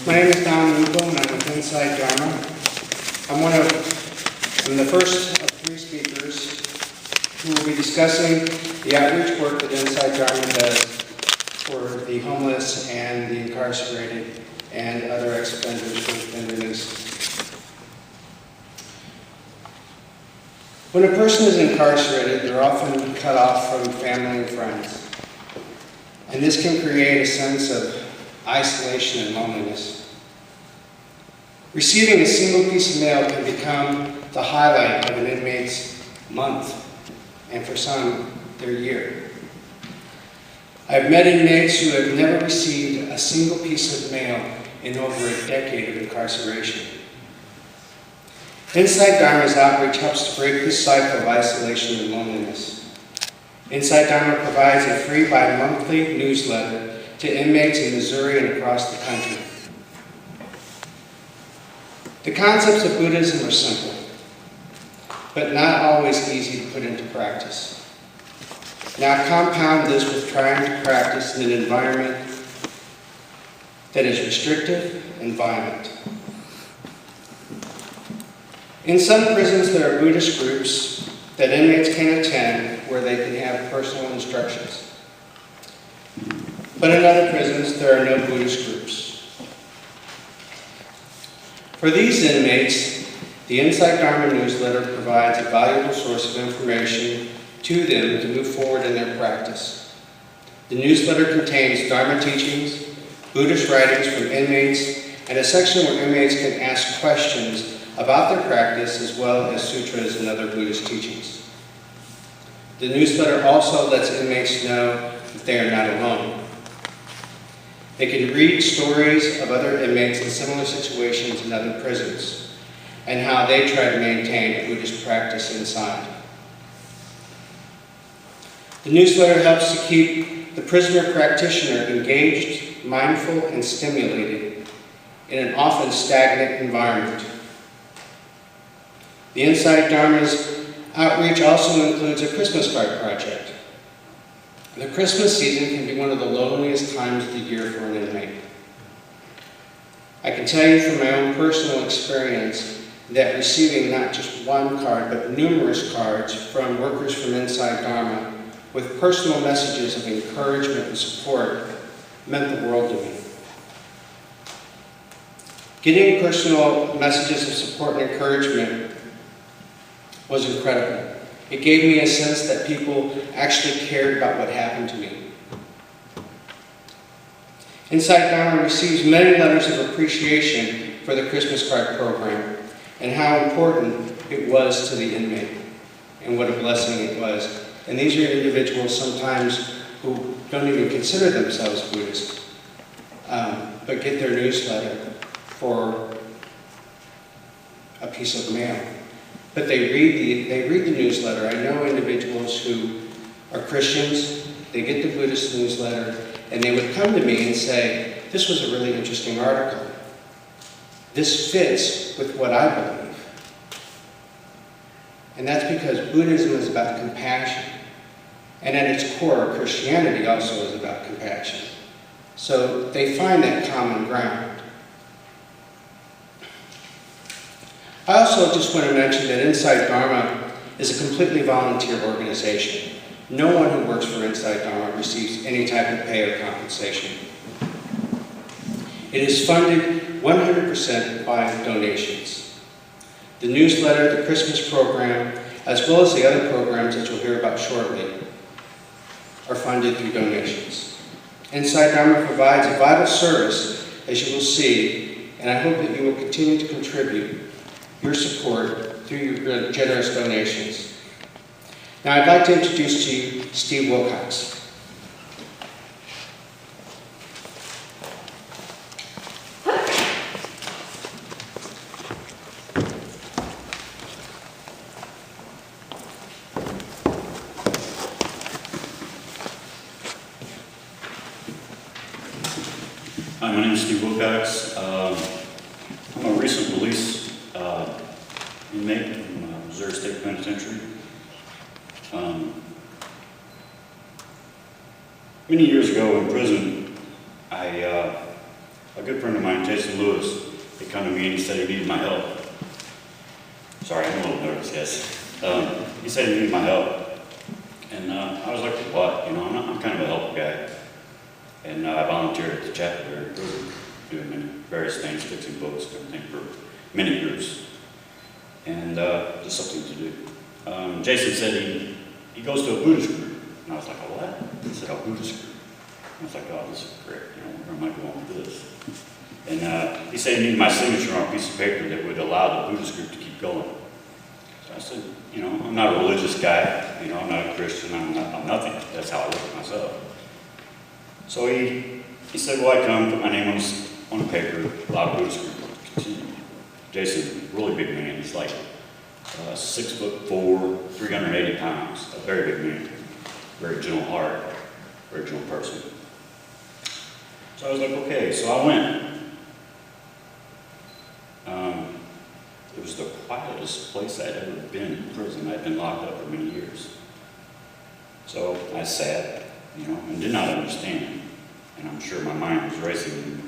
My name is Don Lugo, and I'm with Inside Dharma. I'm the first of three speakers who will be discussing the outreach work that Inside Dharma does for the homeless and the incarcerated and other ex-offenders who have been released. When a person is incarcerated, they're often cut off from family and friends. And this can create a sense of isolation and loneliness. Receiving a single piece of mail can become the highlight of an inmate's month, and for some, their year. I've met inmates who have never received a single piece of mail in over a decade of incarceration. Inside Dharma's outreach helps to break this cycle of isolation and loneliness. Inside Dharma provides a free bi-monthly newsletter to inmates in Missouri and across the country. The concepts of Buddhism are simple, but not always easy to put into practice. Now compound this with trying to practice in an environment that is restrictive and violent. In some prisons, there are Buddhist groups that inmates can attend where they can have personal instructions. But in other prisons, there are no Buddhist groups. For these inmates, the Inside Dharma newsletter provides a valuable source of information to them to move forward in their practice. The newsletter contains Dharma teachings, Buddhist writings from inmates, and a section where inmates can ask questions about their practice as well as sutras and other Buddhist teachings. The newsletter also lets inmates know that they are not alone. They can read stories of other inmates in similar situations in other prisons and how they try to maintain a Buddhist practice inside. The newsletter helps to keep the prisoner practitioner engaged, mindful, and stimulated in an often stagnant environment. The Inside Dharma's outreach also includes a Christmas card project. The Christmas season can be one of the loneliest times of the year for an inmate. I can tell you from my own personal experience that receiving not just one card, but numerous cards from workers from Inside Dharma with personal messages of encouragement and support meant the world to me. Getting personal messages of support and encouragement was incredible. It gave me a sense that people actually cared about what happened to me. Inside Dharma receives many letters of appreciation for the Christmas card program and how important it was to the inmate and what a blessing it was. And these are individuals sometimes who don't even consider themselves Buddhist, but get their newsletter for a piece of mail. But they read the newsletter. I know individuals who are Christians, they get the Buddhist newsletter, and they would come to me and say, this was a really interesting article. This fits with what I believe. And that's because Buddhism is about compassion. And at its core, Christianity also is about compassion. So they find that common ground. I also just want to mention that Inside Dharma is a completely volunteer organization. No one who works for Inside Dharma receives any type of pay or compensation. It is funded 100% by donations. The newsletter, the Christmas program, as well as the other programs that you'll hear about shortly, are funded through donations. Inside Dharma provides a vital service, as you will see, and I hope that you will continue to contribute your support through your generous donations. Now I'd like to introduce to you Steve Wilcox. Hi, my name is Steve Wilcox. I'm a recent release inmate from Missouri State Penitentiary. Many years ago in prison, a good friend of mine, Jason Lewis. He come to me and he said he needed my help. Sorry, I'm a little nervous, yes. He said he needed my help. And I was like, what? You know, I'm kind of a helpful guy. And I volunteered at the chapel there in prison, doing various things, fixing books, everything for mini groups. And just something to do. Jason said he goes to a Buddhist group. And I was like, a what? He said, a Buddhist group. I was like, oh, this is great. You know, where am I going with this? And he said he needed my signature on a piece of paper that would allow the Buddhist group to keep going. So I said, you know, I'm not a religious guy. You know, I'm not a Christian. I'm nothing. That's how I look at myself. So he said, well, I come, put my name on the paper, allow the Buddhist group to continue. Jason's a really big man. He's like 6'4", 380 pounds. A very big man. Very gentle heart. Very gentle person. So I was like, okay. So I went. It was the quietest place I'd ever been in prison. I'd been locked up for many years. So I sat, you know, and did not understand. And I'm sure my mind was racing. And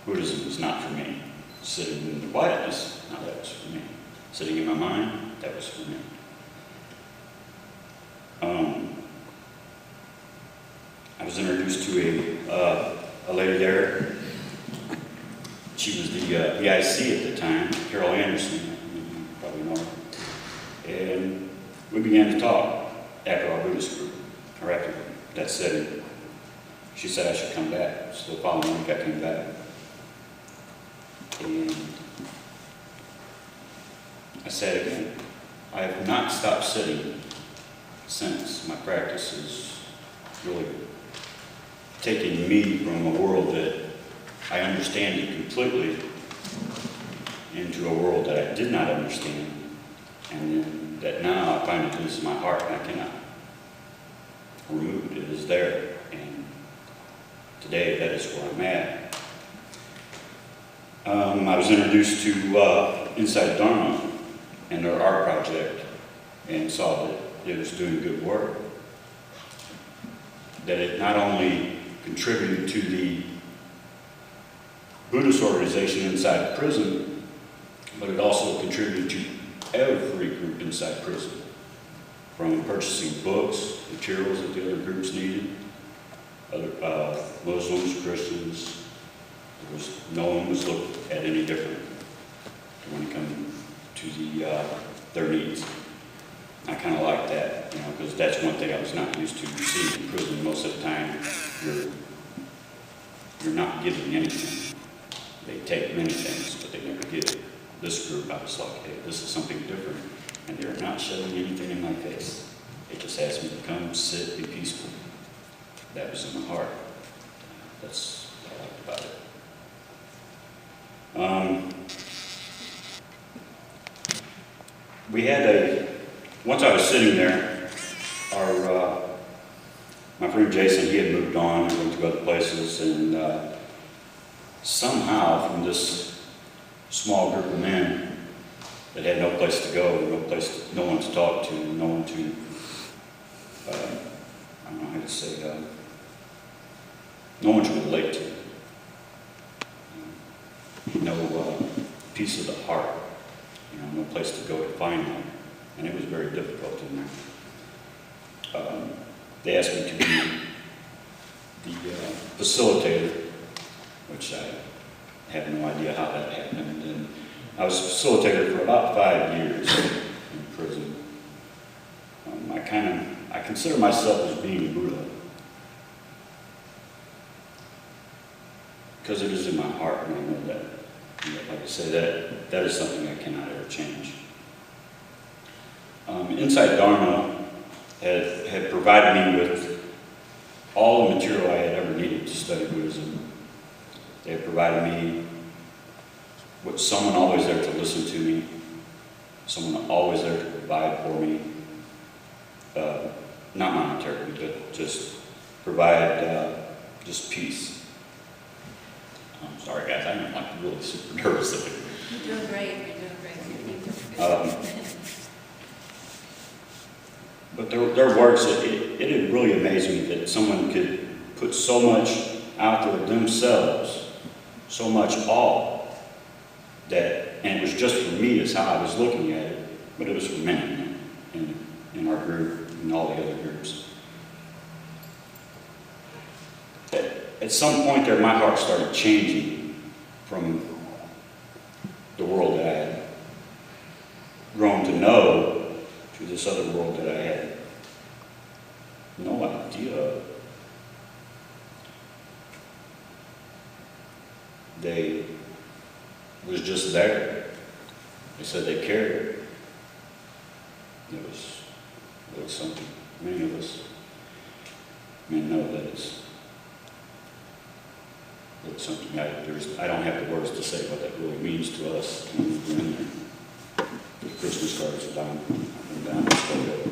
Buddhism was not for me. Sitting in the quietness, now that was for me. Sitting in my mind, that was for me. I was introduced to a lady there. She was the VIC at the time, Carol Anderson, you probably know her. And we began to talk after our Buddhist group, or after that setting. She said I should come back. So the following week I came back. And I said again, I have not stopped sitting since. My practice is really taking me from a world that I understand it completely into a world that I did not understand, and then that now I find it lives in my heart and I cannot remove it. It is there, and today that is where I'm at. I was introduced to Inside Dharma and their art project and saw that it was doing good work. That it not only contributed to the Buddhist organization inside prison, but it also contributed to every group inside prison, from purchasing books, materials that the other groups needed, other Muslims, Christians. No one was looked at any different when it comes to their needs. I kind of like that, you know, because that's one thing I was not used to seeing in prison. Most of the time, you're not given anything. They take many things, but they never give. This group, I was like, hey, this is something different, and they're not shoving anything in my face. They just asked me to come, sit, be peaceful. That was in my heart. That's what I liked about it. We had once I was sitting there, my friend Jason, he had moved on and went to other places, and somehow from this small group of men that had no place to go, no one to talk to, no one to, I don't know how to say, no one to relate to. No peace of the heart, you know, no place to go to find one. And it was very difficult in there. They asked me to be the facilitator, which I have no idea how that happened. And I was facilitator for about 5 years in prison. I consider myself as being Buddha, because it is in my heart, and I know that. Like I say, that is something I cannot ever change. Inside Dharma had provided me with all the material I had ever needed to study Buddhism. They had provided me with someone always there to listen to me, someone always there to provide for me, not monetarily, but just provide just peace. I'm sorry, guys, I'm like really super nervous. You're doing great. You're doing great. But their works, it had really amazed me that someone could put so much out there of themselves so much awe that, and it was just for me is how I was looking at it, but it was for many in our group and all the other groups. At some point there, my heart started changing from the world that I had grown to know to this other world that I had no idea of. They was just there. They said they cared. It was something. Many of us may know that it's something. I don't have the words to say what that really means to us when we're in there. The Christmas cards are down and down this photo.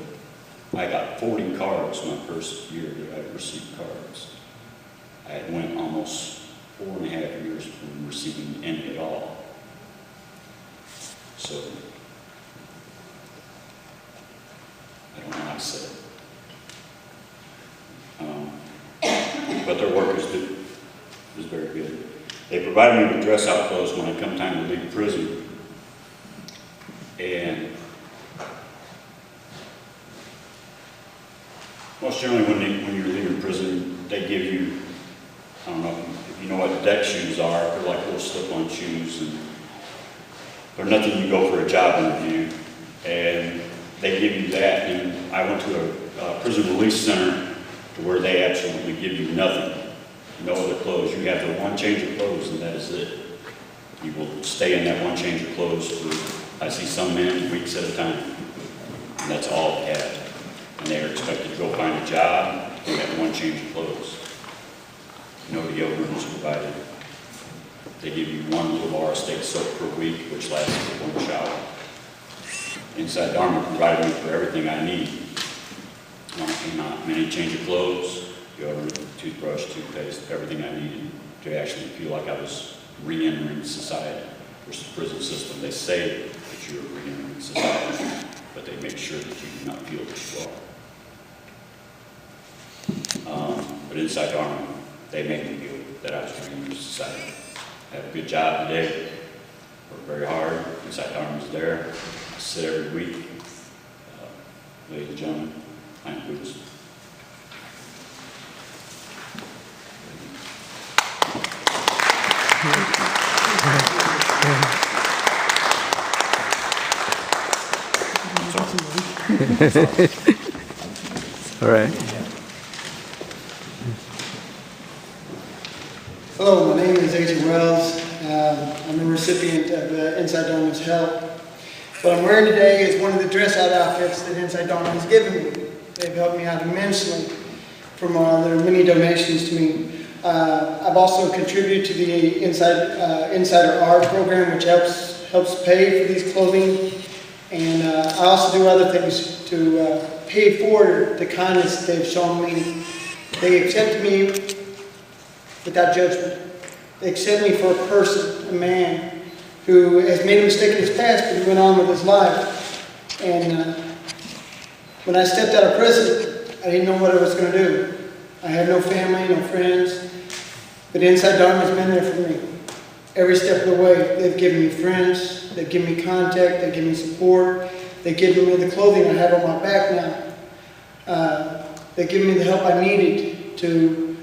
I got 40 cards my first year that I received cards. I had went almost 4.5 years from receiving any at all. So, I don't know how to say it. But their work is very good. They provided me with dress-out clothes when I come time to leave prison. And most generally when you're leaving prison, they give you, I don't know if you know what deck shoes are. They're like little slip-on shoes, and they're nothing. You go for a job interview, and they give you that. And I went to a prison release center to where they absolutely give you nothing, no other clothes. You have the one change of clothes, and that is it. You will stay in that one change of clothes for, I see some men, weeks at a time, and that's all they have. And they are expected to go find a job in that one change of clothes. No deodorant is provided. They give you one little bar of state soap per week, which lasts for one shower. Inside Dharma provided me for everything I need. Not many change of clothes, deodorant, toothbrush, toothpaste, everything I needed to actually feel like I was re-entering society. Versus the prison system, they say that you're re-entering society, but they make sure that you do not feel that you are. But inside Dharma, they made me feel that I was re-entering society. I have a good job today, work very hard. Inside Dharma's there. I sit every week. Ladies and gentlemen, I am Buddhist. All right. Hello, my name is A.J. Wells. I'm a recipient of Inside Dharma's help. What I'm wearing today is one of the dress-out outfits that Inside Dharma has given me. They've helped me out immensely from their many donations to me. I've also contributed to the Insider Art program, which helps pay for these clothing. And I also do other things to pay forward the kindness they've shown me. They accept me without judgment. They accept me for a person, a man, who has made a mistake in his past, but he went on with his life. And when I stepped out of prison, I didn't know what I was going to do. I had no family, no friends, but Inside Dharma's been there for me. Every step of the way, they've given me friends, they've given me contact, they've given me support, they've given me the clothing I have on my back now. They've given me the help I needed to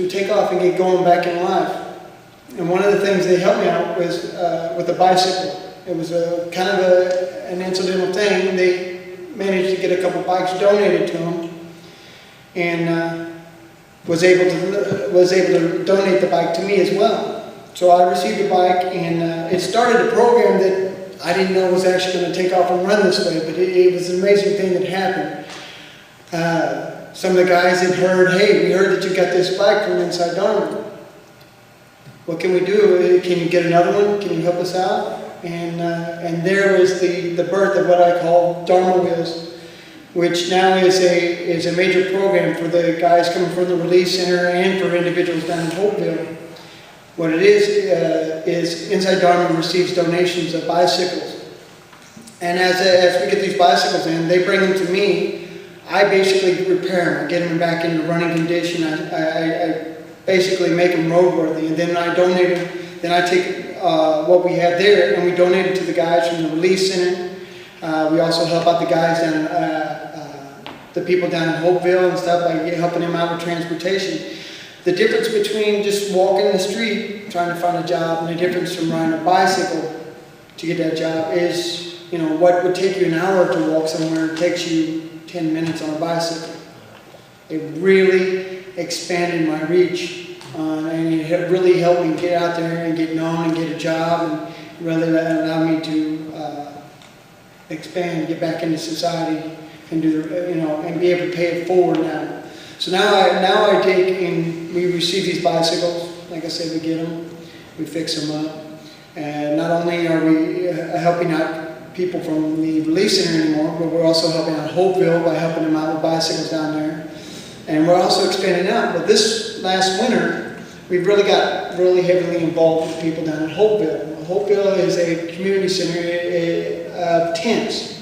take off and get going back in life. And one of the things they helped me out was with a bicycle. It was kind of an incidental thing. They managed to get a couple bikes donated to them, and was able to donate the bike to me as well. So I received a bike, and it started a program that I didn't know was actually going to take off and run this way, but it was an amazing thing that happened. Some of the guys had heard, hey, we heard that you got this bike from Inside Dharma. What can we do? Can you get another one? Can you help us out? And there is the birth of what I call Dharma Wheels, which now is a major program for the guys coming from the release center and for individuals down in Hopeville. What it is Inside Dharma receives donations of bicycles. And as we get these bicycles in, they bring them to me. I basically repair them. I get them back into running condition. I basically make them roadworthy, and then I donate them then I take what we have there and we donate it to the guys from the Relief Center. We also help out the guys down, the people down in Hopeville and stuff, by helping them out with transportation. The difference between just walking the street trying to find a job and the difference from riding a bicycle to get that job is, you know, what would take you an hour to walk somewhere takes you 10 minutes on a bicycle. It really expanded my reach, and it really helped me get out there and get known and get a job, and really allowed me to expand, get back into society, and do the, you know, and be able to pay it forward now. So now I take and we receive these bicycles. Like I said, we get them, we fix them up, and not only are we helping out people from the Relief Center anymore, but we're also helping out Hopeville by helping them out with bicycles down there. And we're also expanding out. But this last winter, we've really got heavily involved with people down in Hopeville. Hopeville is a community center of tents.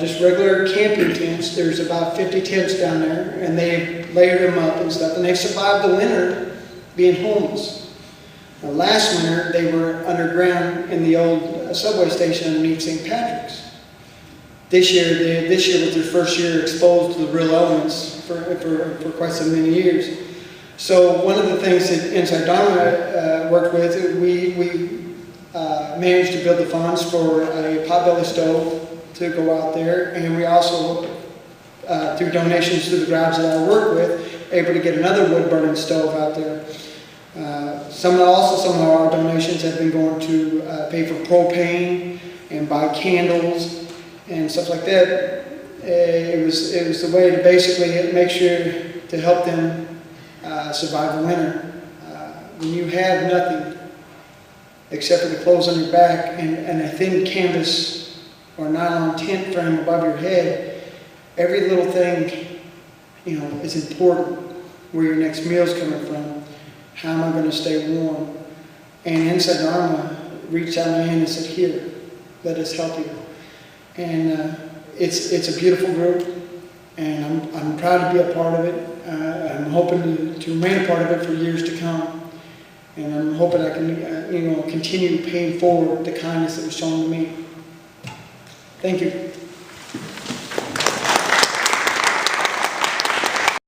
Just regular camping tents. There's about 50 tents down there, and they layer them up and stuff, and they survived the winter being homeless. Last winter, they were underground in the old subway station underneath St. Patrick's. This year was their first year exposed to the real elements for quite so many years. So one of the things that Inside Dharma worked with, we managed to build the funds for a potbelly stove to go out there, and we also, through donations to the groups that I work with, able to get another wood-burning stove out there. Some of our donations have been going to pay for propane and buy candles and stuff like that. It was the way to basically make sure to help them survive the winter. When you have nothing except for the clothes on your back and a thin canvas or nylon tent frame above your head, every little thing, you know, is important. Where your next meal's coming from, how am I going to stay warm? And Inside Dharma reached out my hand and said, "Here, let us help you." And it's a beautiful group, and I'm proud to be a part of it. I'm hoping to remain a part of it for years to come, and I'm hoping I can, continue paying forward the kindness that was shown to me. Thank you.